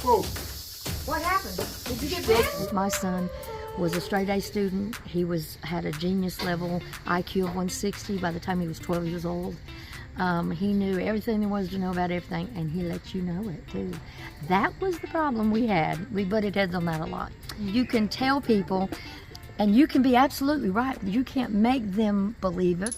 Whoa. What happened? Did you get bit? My son was a straight A student. He had a genius level IQ of 160 by the time he was 12 years old. He knew everything there was to know about everything, and he let you know it too. That was the problem we had. We butted heads on that a lot. You can tell people, and you can be absolutely right, but you can't make them believe it.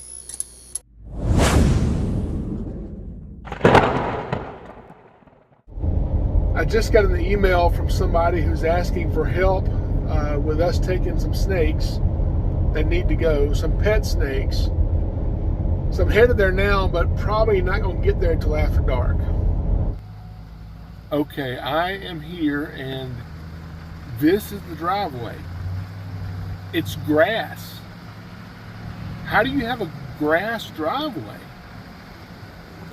I just got an email from somebody who's asking for help with us taking some snakes that need to go, some pet snakes. So I'm headed there now, but probably not going to get there until after dark. Okay, I am here, and this is the driveway. It's grass. How do you have a grass driveway?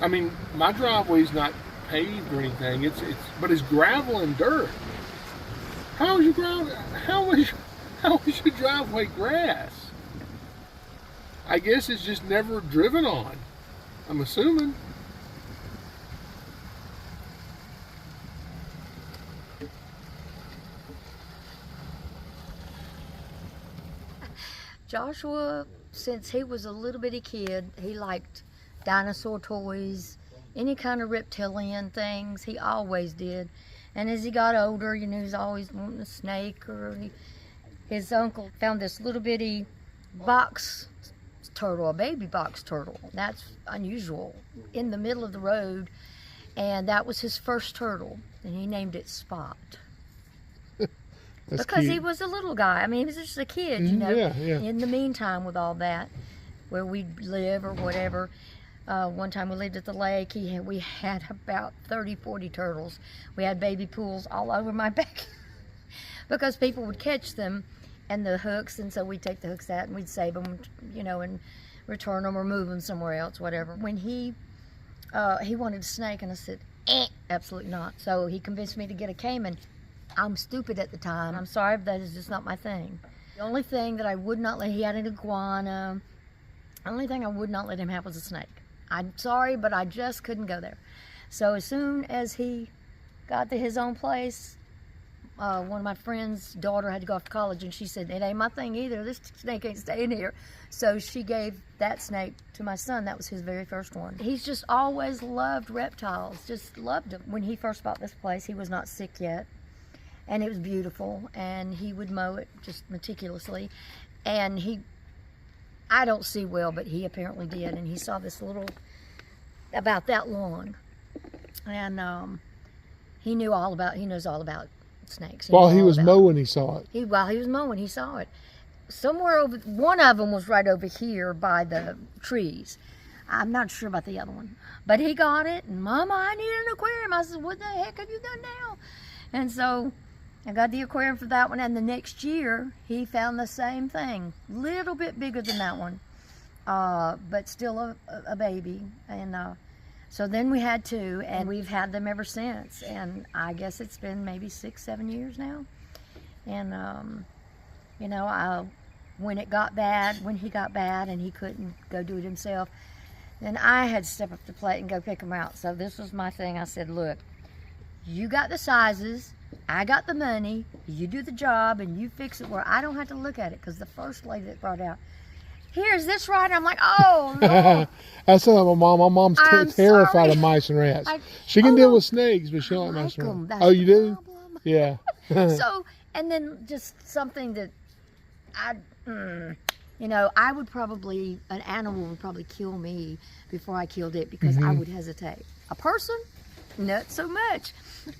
I mean, my driveway's not paved or anything. But it's gravel and dirt. How is your driveway grass? I guess it's just never driven on, I'm assuming. Joshua, since he was a little bitty kid, he liked dinosaur toys, any kind of reptilian things. He always did. And as he got older, he was always wanting a snake. His uncle found this little bitty box turtle, a baby box turtle. That's unusual, in the middle of the road, and that was his first turtle, and he named it Spot. Because cute. He was a little guy. I mean, he was just a kid, Yeah. In the meantime, with all that, where we'd live or whatever, one time we lived at the lake, we had about 30, 40 turtles. We had baby pools all over my back because people would catch them and the hooks, and so we'd take the hooks out and we'd save them, and return them or move them somewhere else, whatever. When he wanted a snake, and I said, absolutely not. So he convinced me to get a caiman. I'm stupid at the time. I'm sorry, but that is just not my thing. The only thing that I would not let, he had an iguana. The only thing I would not let him have was a snake. I'm sorry, but I just couldn't go there. So as soon as he got to his own place, one of my friend's daughter had to go off to college, and she said, it ain't my thing either. This snake ain't staying here. So she gave that snake to my son. That was his very first one. He's just always loved reptiles, just loved them. When he first bought this place, he was not sick yet, and it was beautiful, and he would mow it just meticulously. And I don't see well, but he apparently did, and he saw this little, about that long, and he knows all about snakes. While he was mowing, he saw it. While he was mowing, he saw it. Somewhere over, one of them was right over here by the trees. I'm not sure about the other one, but he got it, and Mama, I need an aquarium. I said, what the heck have you done now? And so I got the aquarium for that one, and the next year he found the same thing, little bit bigger than that one, but still a baby. And so then we had two, and we've had them ever since. And I guess it's been maybe 6, 7 years now. And when he got bad and he couldn't go do it himself, then I had to step up to the plate and go pick him out. So this was my thing. I said, look, you got the sizes, I got the money, you do the job, and you fix it where I don't have to look at it. Because the first lady that brought out, here's this right, I'm like, oh, no. That's like my mom. My mom's terrified of mice and rats. She can deal with snakes, but she don't like mice and rats. Oh, you do? Problem. Yeah. So, and then just something that I would probably, an animal would probably kill me before I killed it, because I would hesitate. A person, not so much.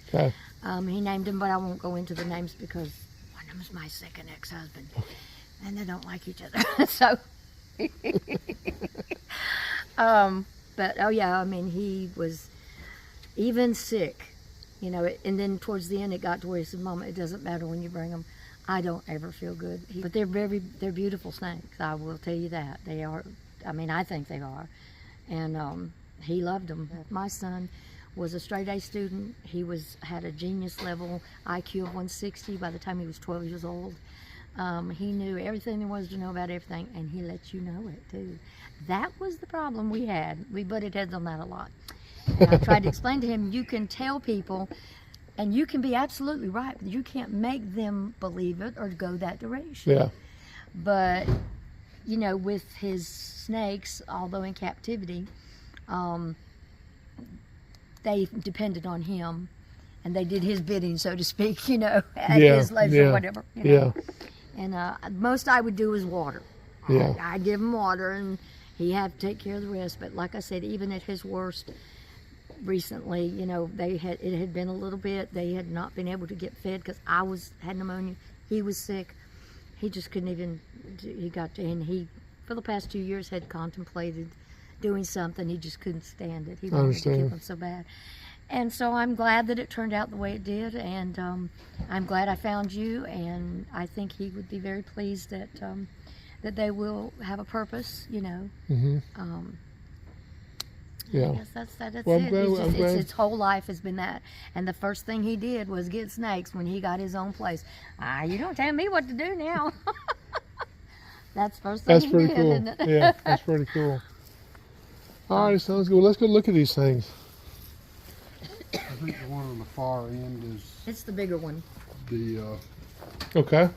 Okay. He named him, but I won't go into the names because one of them is my second ex-husband, and they don't like each other. So, but oh yeah, I mean, he was even sick, and then towards the end it got to where he said, Mama, it doesn't matter when you bring them. I don't ever feel good. But they're beautiful snakes. I will tell you that. They are, I think they are. And he loved them. My son was a straight A student. He had a genius level IQ of 160 by the time he was 12 years old. He knew everything there was to know about everything, and he let you know it too. That was the problem we had. We butted heads on that a lot. And I tried to explain to him, you can tell people, And you can be absolutely right. You can't make them believe it or go that direction. Yeah. But, you know, with his snakes, although in captivity, they depended on him. And they did his bidding, so to speak, you know, at his leisure or whatever. You know? And most I would do is water. Yeah. I'd give him water, and he had to take care of the rest. But like I said, even at his worst, recently, you know, it had been a little bit. They had not been able to get fed because I had pneumonia. He was sick. He just couldn't even. And he, for the past 2 years, had contemplated doing something. He just couldn't stand it. He wanted to kill him so bad. And so I'm glad that it turned out the way it did, and I'm glad I found you, and I think he would be very pleased that that they will have a purpose, you know. Yeah. I guess that's Well, it. His whole life has been that. And the first thing he did was get snakes when he got his own place. You don't tell me what to do now. That's the first thing he pretty did, cool. isn't it? Yeah, that's pretty cool. All right, sounds good. Well, let's go look at these things. I think the one on the far end is It's the bigger one. the Okay.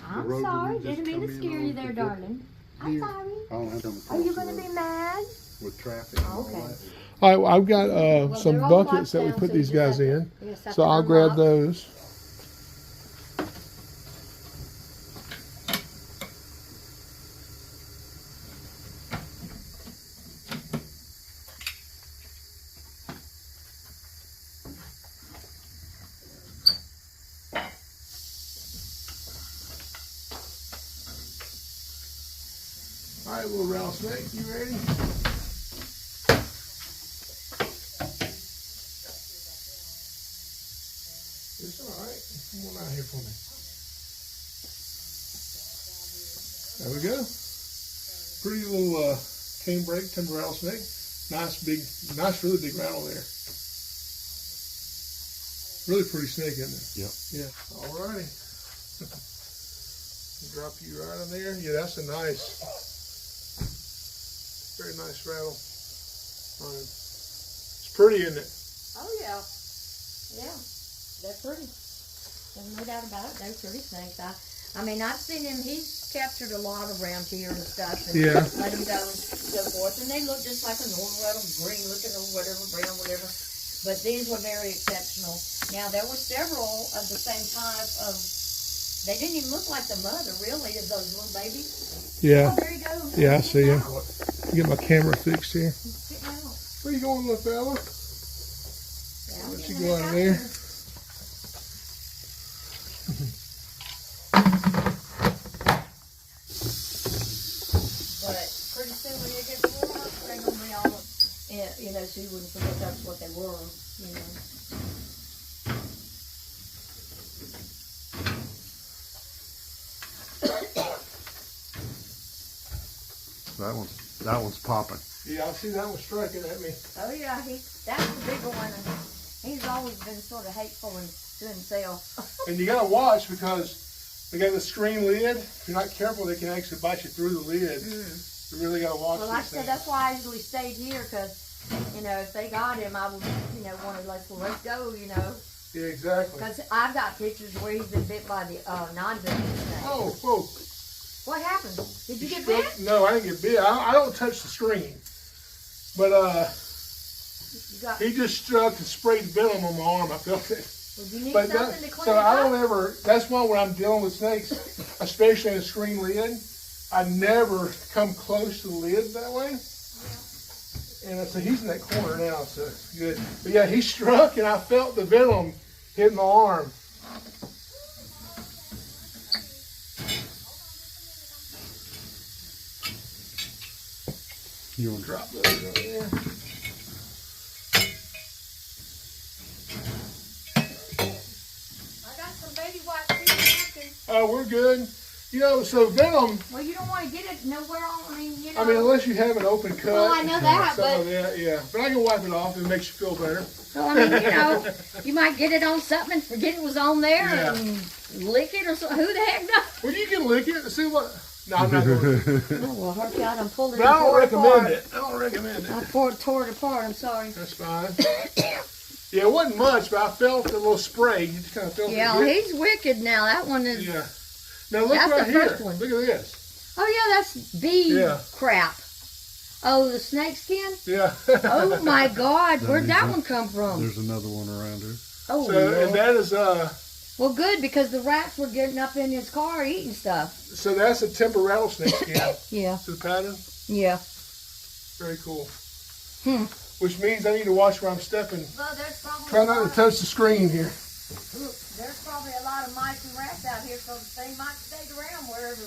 I'm road sorry. that we just Didn't mean to come in scare you on there, to darling. I'm here. sorry. I don't have them Are you across going the to road be mad? with traffic and all Okay. that. All right, I've got some they're all buckets that we locked put down, so these you just guys have to- in. you just have So to I'll grab unlock. those. All right, little rattlesnake, you ready? It's all right. Come on out here for me. There we go. Pretty little canebrake, timber rattlesnake. Nice, really big rattle there. Really pretty snake, isn't it? Yep. Yeah. All righty. Drop you right in there. Yeah, that's a nice, very nice rattle. It's pretty, isn't it? Oh, yeah. Yeah. They're pretty. There's no doubt about it. They're pretty snakes. I mean, I've seen him. He's captured a lot around here and stuff. And Yeah. let him go and so forth. And they look just like a normal rattle, green looking or whatever, brown, whatever. But these were very exceptional. Now, there were several of the same type of, they didn't even look like the mother, really, of those little babies. Yeah. Oh, there you go. Yeah, I see him. Get my camera fixed here. Sit down. Where you going, little fella? Yeah, Let you get go back out of there. But pretty soon when they get warmer, they're going to be all, you know, so you wouldn't forget that's what they were, you know. That one's popping. Yeah, I see that one striking at me. Oh yeah, that's the bigger one. And he's always been sort of hateful and to himself. And you gotta watch because they got the screen lid. If you're not careful, they can actually bite you through the lid. You really gotta watch. Well, like I these said, things. that's why I usually stayed here because, you know, if they got him, I would, you know, want to let's go, you know. Yeah, exactly. Because I've got pictures where he's been bit by the non-venomous snake. Oh, whoa. What happened? Did you get Struck- bit? No, I didn't get bit. I don't touch the screen. But You got, he just struck and sprayed venom on my arm. I felt it. would you need But something to clean so it I up? don't ever. That's why when I'm dealing with snakes, especially in a screen lid, I never come close to the lid that way. And so he's in that corner now, so it's good. But yeah, he struck, and I felt the venom hit my arm. You want to Drop those over there. I got some baby wipes here. Napkins. Oh, we're good. You know, so venom. Well, you don't want to get it nowhere on. I mean, you know. I mean, unless you have an open cut. Well, I know that, some but- of that, yeah. But I can wipe it off. It makes you feel better. So, I mean, you know, you might get it on something and forget it was on there Yeah. and lick it or something. Who the heck knows? Well, you can lick it and see what. No, I'm not going to. Oh, well, Harky, I done pulled it But I and don't tore it recommend apart. it. I don't recommend I it. tore it apart. I'm sorry. That's fine. Yeah, it wasn't much, but I felt a little spray. You just kind of felt Yeah, it. he's wicked now. That one is. Yeah. Now look That's right the here. first one. Look at this. Oh yeah, that's bee Yeah. crap. Oh, the snake skin. Yeah. Oh my God, where'd that one come from? There's another one around here. Oh, So, Lord. and that is Well, good, because the rats were getting up in his car eating stuff. so that's a timber rattlesnake skin. Yeah, See the pattern? yeah. Very cool. Hmm. Which means I need to watch where I'm stepping. Well, there's probably Try not to touch the screen here. there's probably a lot of mice and rats out here, so they might stay around wherever.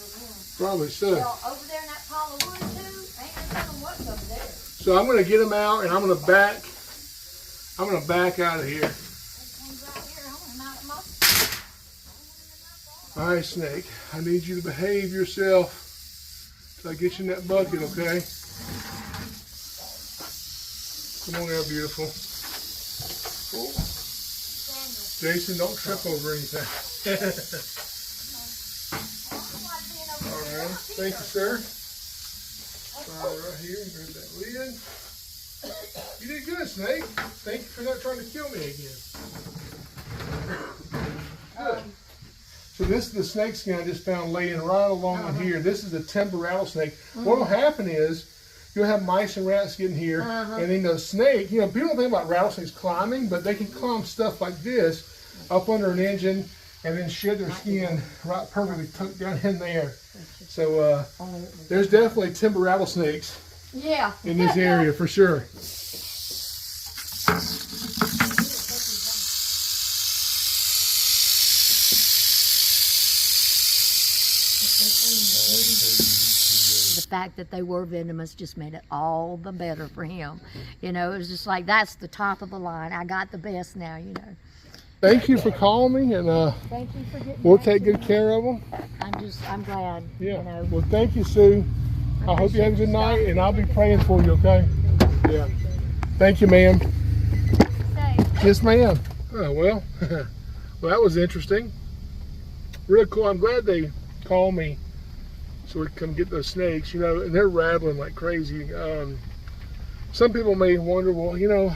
Probably so. Well, over there in that pile of wood too, ain't no telling what's over there. So I'm gonna get them out and I'm gonna back out of here. Comes right here, I want him out of my. All right, Snake. I need you to behave yourself till I get you in that bucket, okay? Come on there, beautiful. Oh. Jason, don't trip over anything. All right. Thank you, sir. Right here. Grab that lid. You did good, Snake. Thank you for not trying to kill me again. Good. So this is the snake skin I just found laying right along in here. This is a timber rattlesnake. What will happen is you'll have mice and rats getting here, and then the snake, you know, people don't think about rattlesnakes climbing, but they can climb stuff like this up under an engine and then shed their skin right perfectly tucked down in there. So there's definitely timber rattlesnakes Yeah. in this area for sure. The fact that they were venomous just made it all the better for him. You know, it was just like, that's the top of the line. I got the best now, you know. Thank you for calling me, and Thank you for getting we'll back take to good me. care of them. I'm glad, Yeah. you know. Well, thank you, Sue. I hope you have a good night, and I'll be praying for you, okay? Yeah. Thank you, ma'am. Yes, ma'am. Oh, well, well, that was interesting. Real cool. I'm glad they called me so we could come get those snakes, you know, and they're rattling like crazy. Some people may wonder, well, you know,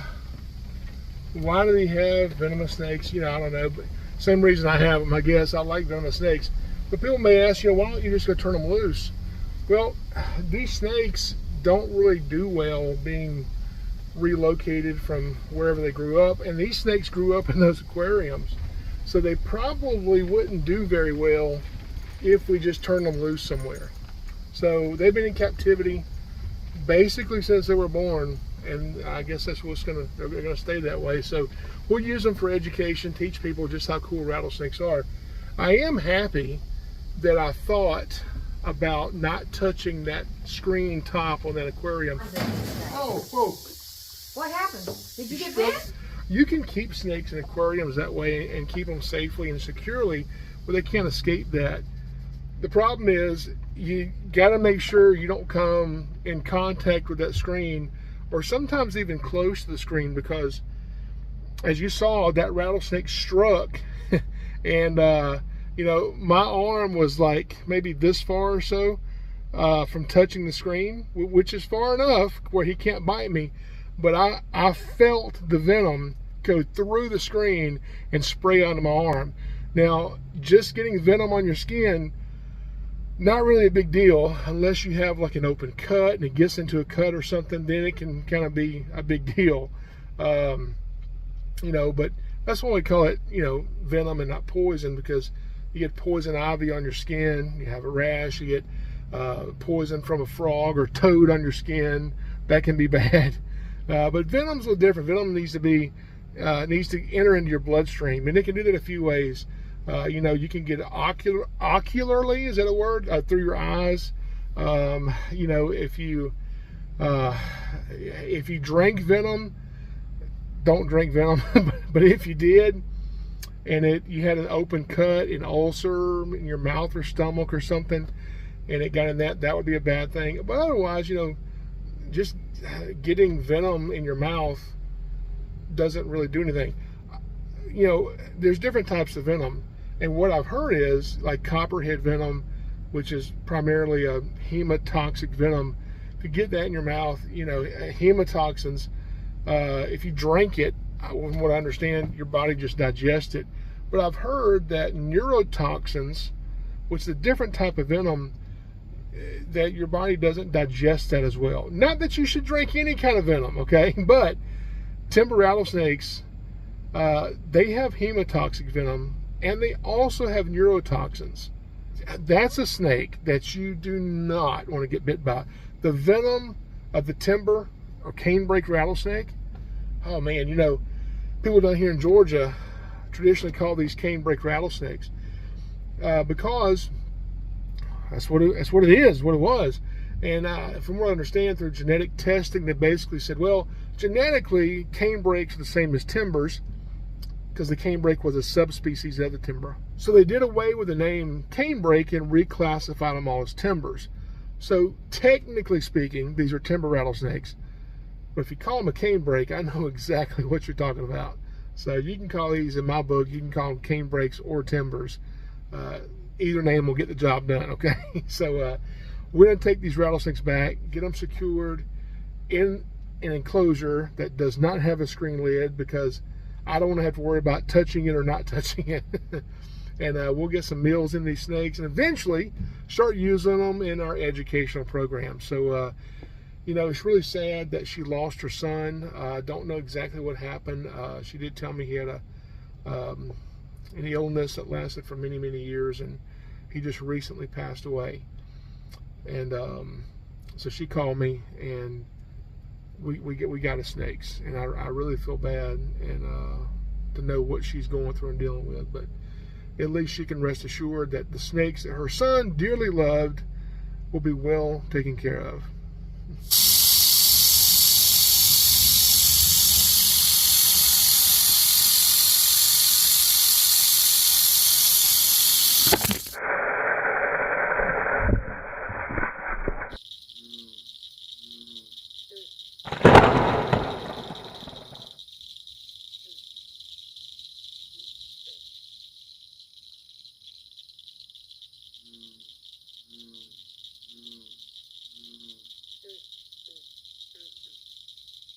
why do they have venomous snakes? You know, I don't know, but same reason I have them, I guess. I like venomous snakes. But people may ask, you know, why don't you just go turn them loose? Well, these snakes don't really do well being relocated from wherever they grew up, and these snakes grew up in those aquariums, so they probably wouldn't do very well if we just turned them loose somewhere. So they've been in captivity basically since they were born, and I guess that's what's they're gonna stay that way. So we'll use them for education, teach people just how cool rattlesnakes are. I am happy that I thought about not touching that screen top on that aquarium. Oh, whoa. What happened? Did you get bit? You can keep snakes in aquariums that way and keep them safely and securely where they can't escape that. The problem is you got to make sure you don't come in contact with that screen, or sometimes even close to the screen, because as you saw, that rattlesnake struck and you know, my arm was like maybe this far or so from touching the screen, which is far enough where he can't bite me. But I felt the venom go through the screen and spray onto my arm. Now, just getting venom on your skin, not really a big deal unless you have like an open cut and it gets into a cut or something, then it can kind of be a big deal. You know, but that's why we call it, you know, venom and not poison, because you get poison ivy on your skin, you have a rash, you get poison from a frog or toad on your skin, that can be bad. But venom's a little different. Venom needs to enter into your bloodstream, and it can do that a few ways. You know, you can get it ocularly, is that a word? Through your eyes. You know, if you drank venom, don't drink venom. But if you did, and you had an open cut, an ulcer in your mouth or stomach or something, and it got in that would be a bad thing. But otherwise, you know, just getting venom in your mouth doesn't really do anything. You know, there's different types of venom, and what I've heard is like copperhead venom, which is primarily a hemotoxic venom. If you get that in your mouth, you know, hemotoxins, if you drink it, from what I understand, your body just digests it. But I've heard that neurotoxins, which is a different type of venom, that your body doesn't digest that as well. Not that you should drink any kind of venom, okay? But timber rattlesnakes, they have hemotoxic venom, and they also have neurotoxins. That's a snake that you do not want to get bit by. The venom of the timber or canebrake rattlesnake, oh man, you know, people down here in Georgia traditionally call these canebrake rattlesnakes because that's what it is, what it was. And from what I understand through genetic testing, they basically said, well, genetically, canebrakes are the same as timbers because the canebrake was a subspecies of the timber. So they did away with the name canebrake and reclassified them all as timbers. So technically speaking, these are timber rattlesnakes. But if you call them a canebrake, I know exactly what you're talking about. So you can call these, in my book, you can call them canebrakes or timbers. Either name will get the job done, okay? So we're going to take these rattlesnakes back, get them secured in an enclosure that does not have a screen lid because I don't want to have to worry about touching it or not touching it. And we'll get some meals in these snakes and eventually start using them in our educational program. So, you know, it's really sad that she lost her son. I don't know exactly what happened. She did tell me he had an illness that lasted for many, many years, and he just recently passed away. And so she called me, and we got his snakes, and I really feel bad and to know what she's going through and dealing with. But at least she can rest assured that the snakes that her son dearly loved will be well taken care of.